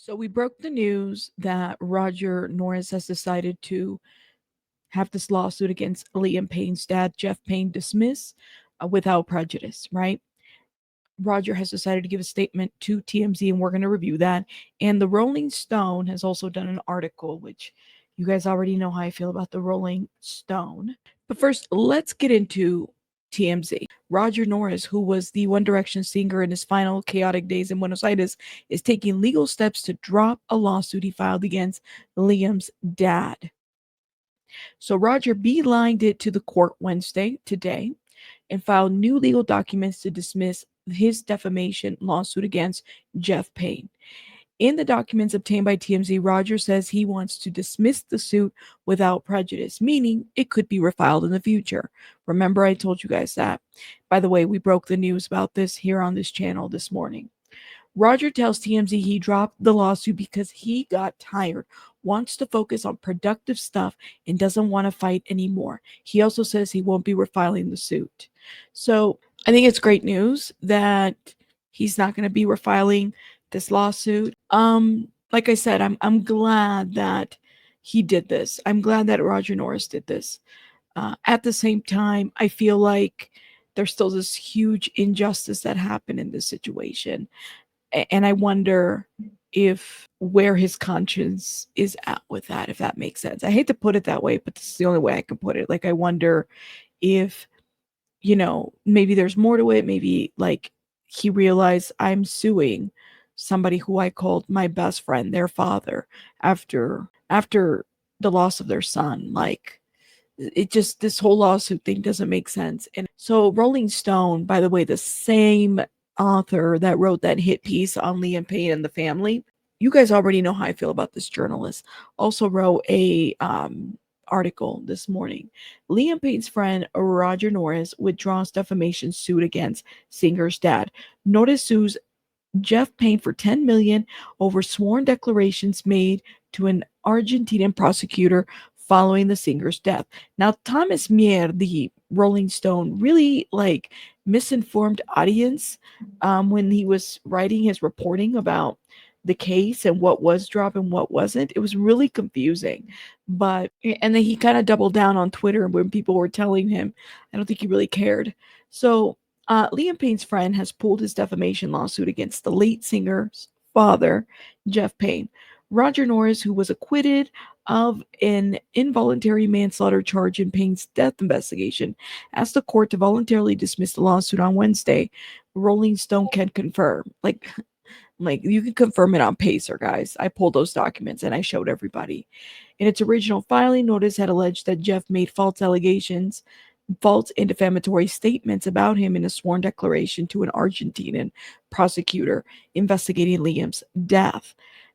So we broke the news that Roger Norris has decided to have this lawsuit against Liam Payne's dad, Geoff Payne, dismissed without prejudice, right? Roger has decided to give a statement to TMZ, and we're going to review that. And the Rolling Stone has also done an article, which you guys already know how I feel about the Rolling Stone. But first, let's get into TMZ. Roger Norris, who was the One Direction singer in his final chaotic days in Buenos Aires, is taking legal steps to drop a lawsuit he filed against Liam's dad. So Roger beelined it to the court Wednesday, today, and filed new legal documents to dismiss his defamation lawsuit against Geoff Payne. In the documents obtained by TMZ, Roger says he wants to dismiss the suit without prejudice, meaning it could be refiled in the future. Remember, I told you guys that. By the way, we broke the news about this here on this channel this morning. Roger tells TMZ he dropped the lawsuit because he got tired, wants to focus on productive stuff, and doesn't want to fight anymore. He also says he won't be refiling the suit. So I think it's great news that he's not going to be refiling this lawsuit. Like I said, I'm glad that he did this. I'm glad that Roger Norris did this. At the same time, I feel like there's still this huge injustice that happened in this situation. And I wonder if where his conscience is at with that, if that makes sense. I hate to put it that way, but this is the only way I can put it. Like, I wonder if, maybe there's more to it. Maybe like he realized I'm suing somebody who I called my best friend, their father, after the loss of their son. Like, it just, this whole lawsuit thing doesn't make sense. And so Rolling Stone, by the way, the same author that wrote that hit piece on Liam Payne and the family, you guys already know how I feel about this journalist, also wrote a article this morning. Liam Payne's friend Roger Norris withdraws defamation suit against singer's dad. Norris sues Geoff Payne for $10 million over sworn declarations made to an Argentinian prosecutor following the singer's death. Now, Thomas Mier, the Rolling Stone, really misinformed audience when he was writing his reporting about the case and what was dropped and what wasn't. It was really confusing. And then he kind of doubled down on Twitter when people were telling him. I don't think he really cared. So Liam Payne's friend has pulled his defamation lawsuit against the late singer's father, Geoff Payne. Roger Norris, who was acquitted of an involuntary manslaughter charge in Payne's death investigation, asked the court to voluntarily dismiss the lawsuit on Wednesday. Rolling Stone can confirm. Like you can confirm it on Pacer, guys. I pulled those documents and I showed everybody. In its original filing, Notice had alleged that Geoff made false and defamatory statements about him in a sworn declaration to an Argentinian prosecutor investigating Liam's death,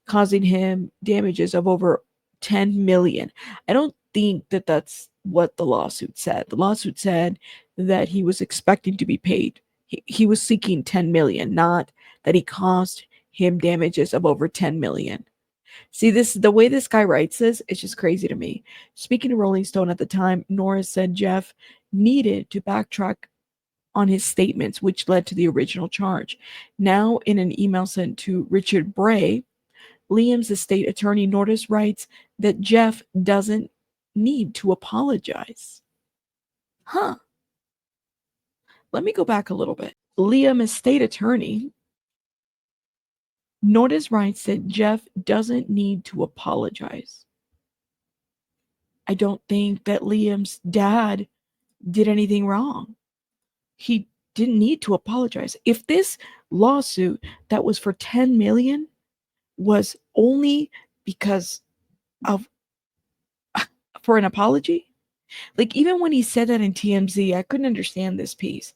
causing him damages of over 10 million. I don't think that that's what the lawsuit said. The lawsuit said that he was expecting to be paid. He was seeking 10 million, not that he caused him damages of over 10 million. See, the way this guy writes this, it's just crazy to me. Speaking to Rolling Stone at the time, Norris said Geoff needed to backtrack on his statements, which led to the original charge. Now, in an email sent to Richard Bray, Liam's estate attorney, Norris writes that Geoff doesn't need to apologize. Huh. Let me go back a little bit. Liam estate attorney, Norris writes that Geoff doesn't need to apologize. I don't think that Liam's dad did anything wrong. He didn't need to apologize. If this lawsuit that was for 10 million was only because of for an apology, like even when he said that in TMZ, I couldn't understand this piece.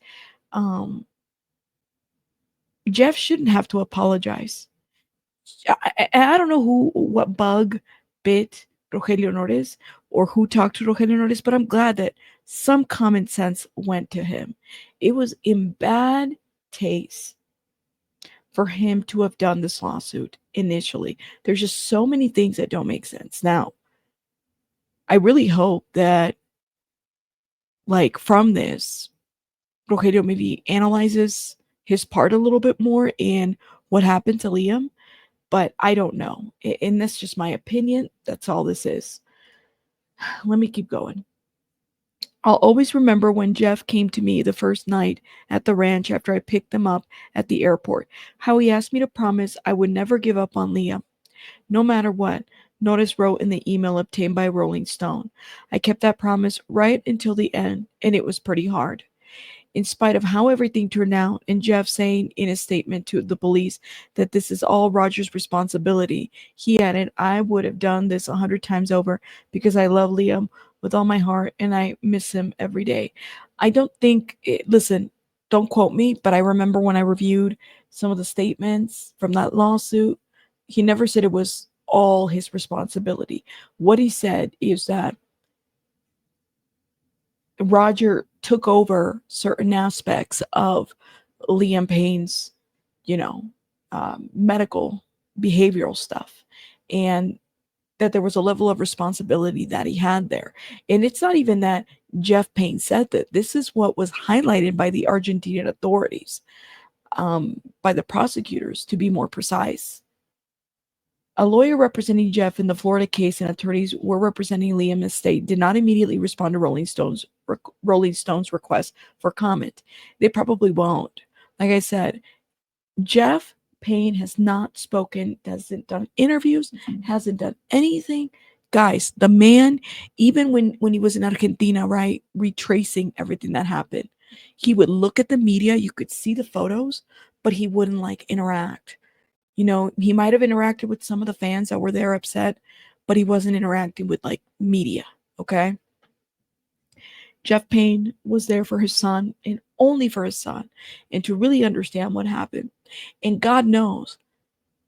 Geoff shouldn't have to apologize. I don't know what bug bit Rogelio Norris or who talked to Rogelio Norris, but I'm glad that some common sense went to him. It was in bad taste for him to have done this lawsuit initially. There's just so many things that don't make sense. Now, I really hope that, from this, Rogelio maybe analyzes his part a little bit more in what happened to Liam. But I don't know. And that's just my opinion. That's all this is. Let me keep going. I'll always remember when Geoff came to me the first night at the ranch after I picked them up at the airport, how he asked me to promise I would never give up on Liam, no matter what. Norris wrote in the email obtained by Rolling Stone. I kept that promise right until the end, and it was pretty hard. In spite of how everything turned out, and Geoff saying in his statement to the police that this is all Roger's responsibility, he added, I would have done this 100 times over because I love Liam with all my heart and I miss him every day. I don't think, listen, don't quote me, but I remember when I reviewed some of the statements from that lawsuit, he never said it was all his responsibility. What he said is that Roger took over certain aspects of Liam Payne's, medical behavioral stuff, and that there was a level of responsibility that he had there. And it's not even that Geoff Payne said that. This is what was highlighted by the Argentinian authorities, by the prosecutors, to be more precise. A lawyer representing Geoff in the Florida case and attorneys were representing Liam's estate did not immediately respond to Rolling Stone's request for comment. They probably won't. Like I said, Geoff Payne has not spoken, hasn't done interviews, hasn't done anything. Guys, the man, even when he was in Argentina, right, retracing everything that happened, he would look at the media, you could see the photos, but he wouldn't interact. He might have interacted with some of the fans that were there upset, but he wasn't interacting with media, okay? Geoff Payne was there for his son and only for his son, and to really understand what happened. And God knows,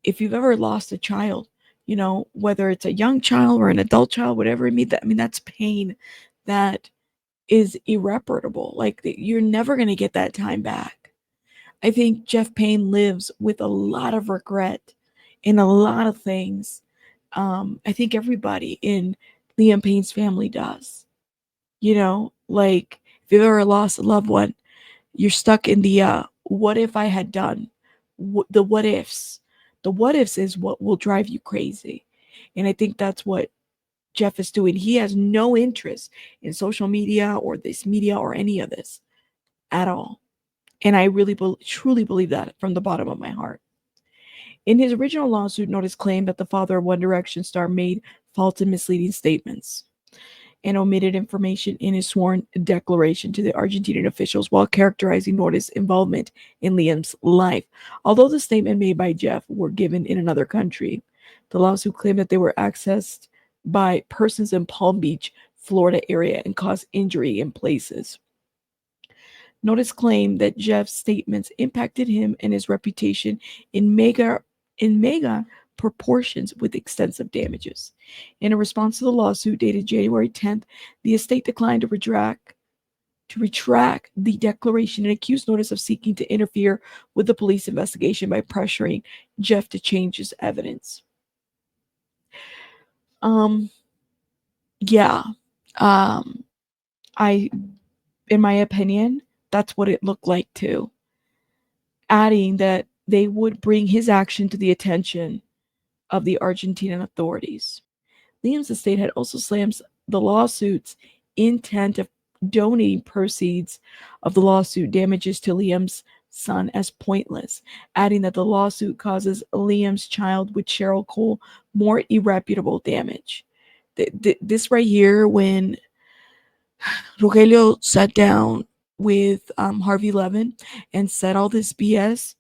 if you've ever lost a child, whether it's a young child or an adult child, whatever it means, that's pain that is irreparable. You're never going to get that time back. I think Geoff Payne lives with a lot of regret in a lot of things. I think everybody in Liam Payne's family does. If you've ever lost a loved one, you're stuck in the what if I had done, the what ifs. The what ifs is what will drive you crazy. And I think that's what Geoff is doing. He has no interest in social media or this media or any of this at all. And I really truly believe that from the bottom of my heart. In his original lawsuit, Norris claimed that the father of One Direction star made false and misleading statements and omitted information in his sworn declaration to the Argentinian officials while characterizing Norris' involvement in Liam's life. Although the statement made by Geoff were given in another country, the lawsuit claimed that they were accessed by persons in Palm Beach, Florida area and caused injury in places. Norris claimed that Geoff's statements impacted him and his reputation in mega proportions with extensive damages. In a response to the lawsuit dated January 10th, the estate declined to retract the declaration and accused Norris of seeking to interfere with the police investigation by pressuring Geoff to change his evidence. Yeah. In my opinion, that's what it looked like too. Adding that they would bring his action to the attention of the Argentinian authorities. Liam's estate had also slammed the lawsuit's intent of donating proceeds of the lawsuit damages to Liam's son as pointless, adding that the lawsuit causes Liam's child with Cheryl Cole more irreparable damage. This right here, when Rogelio sat down with Harvey Levin and said all this BS,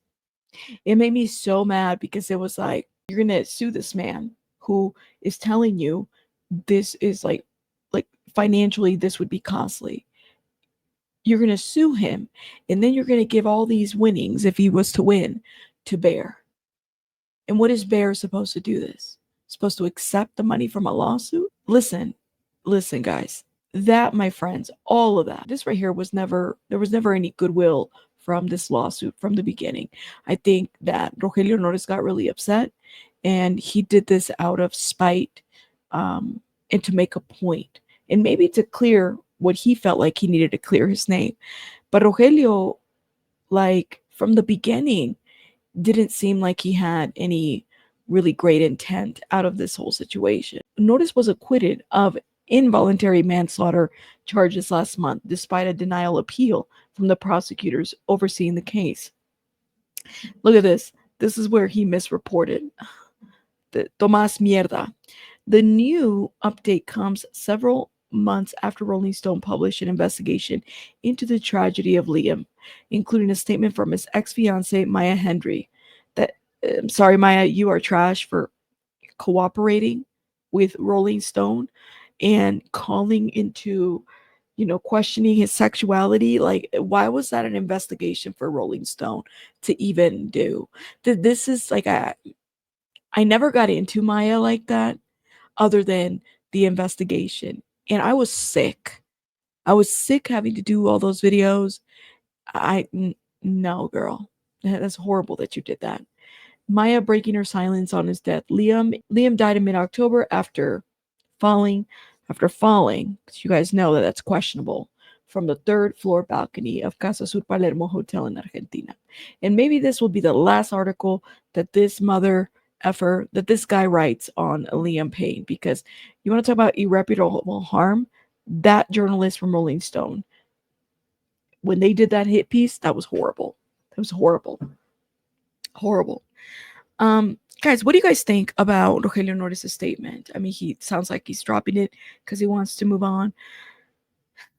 it made me so mad because it was like, you're gonna sue this man who is telling you this is like financially this would be costly. You're gonna sue him, and then you're gonna give all these winnings, if he was to win, to Bear. And what is Bear supposed to do this? Supposed to accept the money from a lawsuit? Listen, guys. That, my friends, all of that. This right here there was never any goodwill from this lawsuit from the beginning. I think that Rogelio Norris got really upset, and he did this out of spite, and to make a point, and maybe to clear what he felt like he needed to clear his name. But Rogelio, from the beginning, didn't seem like he had any really great intent out of this whole situation. Norris was acquitted of involuntary manslaughter charges last month, despite a denial appeal from the prosecutors overseeing the case. Look at this. This is where he misreported. The Tomas Mierda. The new update comes several months after Rolling Stone published an investigation into the tragedy of Liam, including a statement from his ex-fiancée, Maya Hendry, that, I'm sorry, Maya, you are trash for cooperating with Rolling Stone and calling into, questioning his sexuality. Like, why was that an investigation for Rolling Stone to even do? This is like, I never got into Maya like that other than the investigation. And I was sick. I was sick having to do all those videos. No, girl. That's horrible that you did that. Maya breaking her silence on his death. Liam died in mid-October after falling, because you guys know that that's questionable, from the third floor balcony of Casa Sur Palermo Hotel in Argentina. And maybe this will be the last article that this that this guy writes on Liam Payne, because you want to talk about irreparable harm? That journalist from Rolling Stone, when they did that hit piece, that was horrible. That was horrible. Horrible. Guys, what do you guys think about Rogelio Norris' statement? I mean, he sounds like he's dropping it because he wants to move on.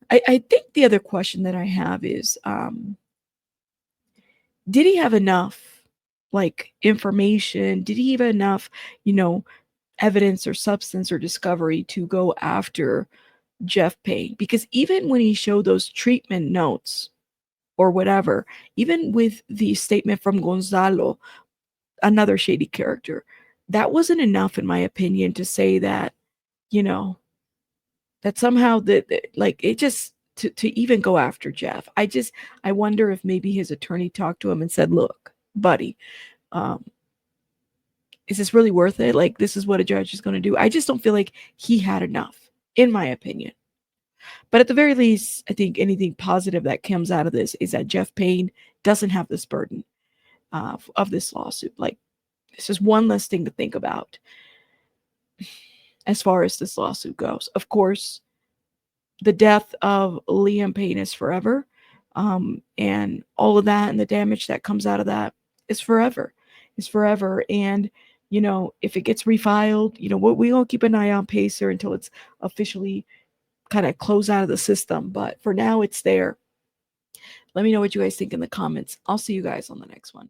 I think the other question that I have is, did he have enough, information? Did he have enough, evidence or substance or discovery to go after Geoff Payne? Because even when he showed those treatment notes or whatever, even with the statement from Gonzalo, another shady character, that wasn't enough, in my opinion, to say that, that somehow it just to even go after Geoff. I wonder if maybe his attorney talked to him and said, look, buddy, is this really worth it? Like, this is what a judge is going to do. I just don't feel like he had enough, in my opinion. But at the very least, I think anything positive that comes out of this is that Geoff Payne doesn't have this burden of this lawsuit. Like, this is one less thing to think about as far as this lawsuit goes. Of course, the death of Liam Payne is forever. And all of that and the damage that comes out of that is forever. Is forever. And, if it gets refiled, we won't keep an eye on Pacer until it's officially kind of closed out of the system. But for now, it's there. Let me know what you guys think in the comments. I'll see you guys on the next one.